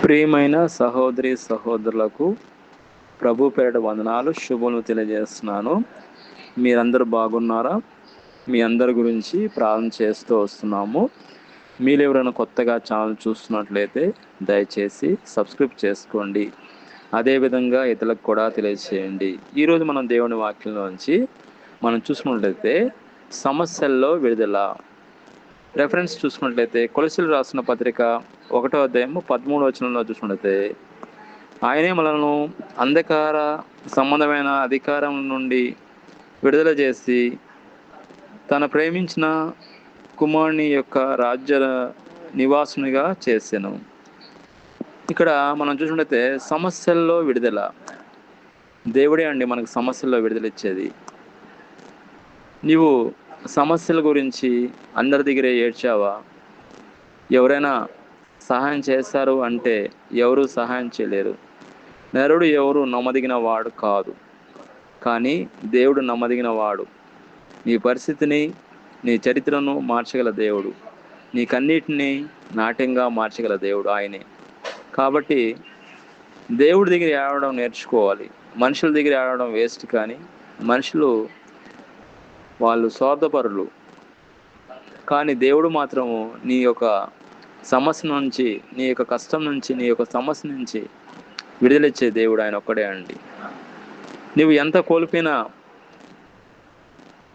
ప్రియమైన సహోదరి సహోదరులకు ప్రభు పేరిట వందనాలు, శుభములు తెలియజేస్తున్నాను. మీరందరూ బాగున్నారా? మీ అందరి గురించి ప్రార్థన చేస్తూ వస్తున్నాము. మీరు ఎవరైనా కొత్తగా ఛానల్ చూస్తున్నట్లయితే దయచేసి సబ్స్క్రైబ్ చేసుకోండి. అదేవిధంగా ఇతరులకు కూడా తెలియజేయండి. ఈరోజు మనం దేవుని వాక్యంలోంచి మనం చూసుకున్నట్లయితే సమస్యల్లో విడుదల రెఫరెన్స్ చూసుకున్నట్లయితే కొలసీలు రాసిన పత్రిక 1వ అధ్యాయము 13వ వచనంలో చూసుకున్నట్లయితే ఆయనే మనలను అంధకార సంబంధమైన అధికారం నుండి విడుదల చేసి తన ప్రేమించిన కుమారుని యొక్క రాజ్య నివాసునిగా చేసెను. ఇక్కడ మనం చూసుకుంటే సమస్యల్లో విడుదల దేవుడే అండి మనకు సమస్యల్లో విడుదల ఇచ్చేది. నీవు సమస్యల గురించి అందరి దగ్గరే ఏడ్చావా? ఎవరైనా సహాయం చేస్తారు అంటే ఎవరు సహాయం చేయలేరు. నరుడు ఎవరు నమ్మదగిన వాడు కాదు, కానీ దేవుడు నమ్మదగిన వాడు. నీ పరిస్థితిని, నీ చరిత్రను మార్చగల దేవుడు, నీ కన్నీటిని నాట్యంగా మార్చగల దేవుడు ఆయనే. కాబట్టి దేవుడి దగ్గర ఏడవడం నేర్చుకోవాలి. మనుషుల దగ్గర ఏడవడం వేస్ట్. కానీ మనుషులు వాళ్ళు స్వార్థపరులు, కానీ దేవుడు మాత్రము నీ యొక్క సమస్య నుంచి, నీ యొక్క కష్టం నుంచి, నీ యొక్క సమస్య నుంచి విడుదలిచ్చే దేవుడు ఆయన ఒక్కడే అండి. నువ్వు ఎంత కోల్పోయినా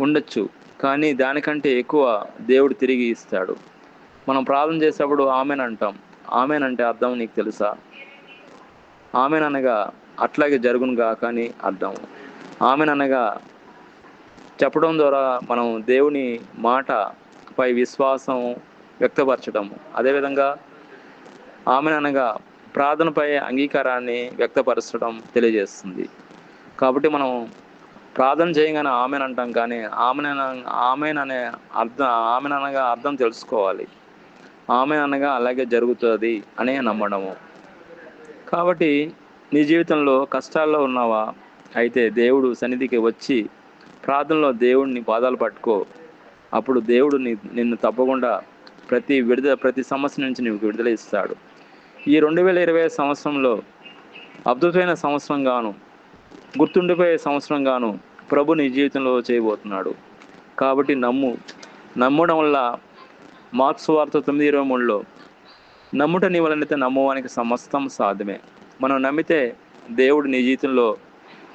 ఉండొచ్చు, కానీ దానికంటే ఎక్కువ దేవుడు తిరిగి ఇస్తాడు. మనం ప్రార్థన చేసేటప్పుడు ఆమెన్ అంటాం. ఆమెన్ అంటే అర్థం నీకు తెలుసా? ఆమెన్ అనగా అట్లాగే జరుగునుగా కానీ అర్థం. ఆమెన్ అనగా చెప్పడం ద్వారా మనం దేవుని మాటపై విశ్వాసం వ్యక్తపరచడం. అదేవిధంగా ఆమెన్ అనగా ప్రార్థనపై అంగీకారాన్ని వ్యక్తపరచడం తెలియజేస్తుంది. కాబట్టి మనం ప్రార్థన చేయగానే ఆమెన్ అంటాం, కానీ ఆమెన్ అనే అర్థం, ఆమెన్ అనగా అర్థం తెలుసుకోవాలి. ఆమెన్ అనగా అలాగే జరుగుతుంది అనే నమ్మడము. కాబట్టి నీ జీవితంలో కష్టాల్లో ఉన్నావా? అయితే దేవుడు సన్నిధికి వచ్చి ప్రార్థనలో దేవుడిని పాదాలు పట్టుకో. అప్పుడు దేవుడు నిన్ను తప్పకుండా ప్రతి సమస్య నుంచి నీకు విడుదల ఇస్తాడు. ఈ 2020 సంవత్సరంలో అద్భుతమైన సంవత్సరంగాను, గుర్తుండిపోయే సంవత్సరంగాను ప్రభు నీ జీవితంలో చేయబోతున్నాడు. కాబట్టి నమ్మడం వల్ల మార్క్స్ వార్త 9:23లో నమ్ముట నీ వలనైతే నమ్మవానికి సమస్తం సాధ్యమే. మనం నమ్మితే దేవుడు నీ జీవితంలో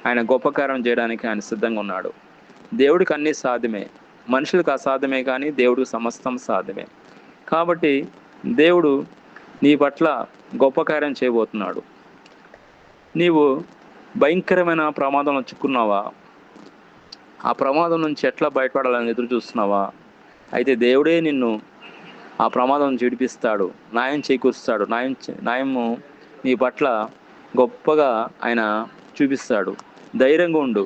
ఆయన గొప్ప కార్యం చేయడానికి ఆయన సిద్ధంగా ఉన్నాడు. దేవుడికి అన్నీ సాధ్యమే, మనుషులకు అసాధ్యమే, కానీ దేవుడికి సమస్తం సాధ్యమే. కాబట్టి దేవుడు నీ పట్ల గొప్ప కార్యం చేయబోతున్నాడు. నీవు భయంకరమైన ప్రమాదంలో చిక్కున్నావా? ఆ ప్రమాదం నుంచి ఎట్లా బయటపడాలని ఎదురు చూస్తున్నావా? అయితే దేవుడే నిన్ను ఆ ప్రమాదం నుంచి విడిపిస్తాడు, న్యాయం చేకూరుస్తాడు. న్యాయము నీ పట్ల గొప్పగా ఆయన చూపిస్తాడు. ధైర్యంగా ఉండు.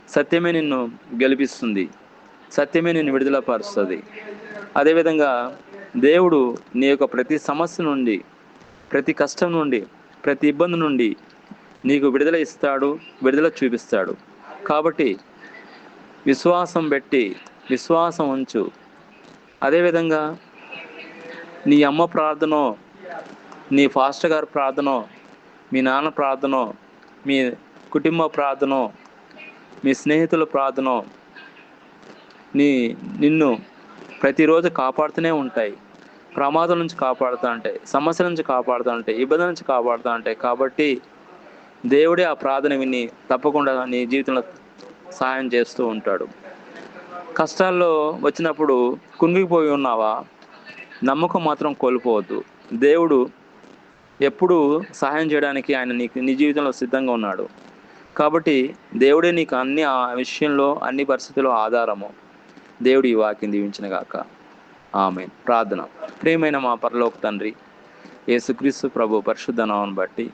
సత్యమే నిన్ను గెలిపిస్తుంది, సత్యమే నిన్ను విడుదలపరుస్తుంది. అదేవిధంగా దేవుడు నీ యొక్క ప్రతి సమస్య నుండి, ప్రతి కష్టం నుండి, ప్రతి ఇబ్బంది నుండి నీకు విడుదల ఇస్తాడు, విడుదల చూపిస్తాడు. కాబట్టి విశ్వాసం పెట్టి విశ్వాసం ఉంచు. అదేవిధంగా నీ అమ్మ ప్రార్థనో, నీ ఫాస్టర్ గారి ప్రార్థనో, మీ నాన్న ప్రార్థనో, మీ కుటుంబ ప్రార్థనో, మీ స్నేహితుల ప్రార్థనో నిన్ను ప్రతిరోజు కాపాడుతూనే ఉంటాయి. ప్రమాదం నుంచి కాపాడుతూ ఉంటాయి, సమస్యల నుంచి కాపాడుతూ ఉంటాయి, ఇబ్బందుల నుంచి కాపాడుతూ ఉంటాయి. కాబట్టి దేవుడే ఆ ప్రార్థన విని తప్పకుండా నీ జీవితంలో సహాయం చేస్తూ ఉంటాడు. కష్టాల్లో వచ్చినప్పుడు కుంగిపోయి ఉన్నావా? నమ్మకం మాత్రం కోల్పోవద్దు. దేవుడు ఎప్పుడు సహాయం చేయడానికి ఆయన నీ జీవితంలో సిద్ధంగా ఉన్నాడు. కాబట్టి దేవుడే నీకు ఆ విషయంలో, అన్ని పరిస్థితుల్లో ఆధారము. దేవుడు ఈ వాక్యం దీవించిన గాక. ఆమేన్. ప్రార్థన. ప్రియమైన మా పరలోక తండ్రి, యేసుక్రీస్తు ప్రభు పరిశుద్ధ నామమును బట్టి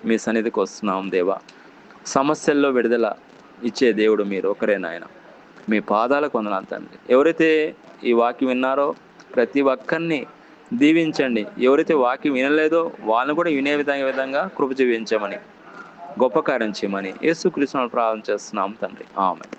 మీ సన్నిధికి వస్తున్నాం దేవా. సమస్యల్లో విడుదల ఇచ్చే దేవుడు మీరు ఒకరే నాయన. మీ పాదాలకు వందనాలు తండ్రి. ఎవరైతే ఈ వాక్యం విన్నారో ప్రతి ఒక్కరిని దీవించండి. ఎవరైతే వాక్యం వినలేదో వాళ్ళని కూడా వినే విధంగా కృప చూపించమని, గొప్ప కార్యం చేయమని యేసుక్రీస్తును ప్రార్థన చేస్తున్నాం తండ్రి. ఆమేన్.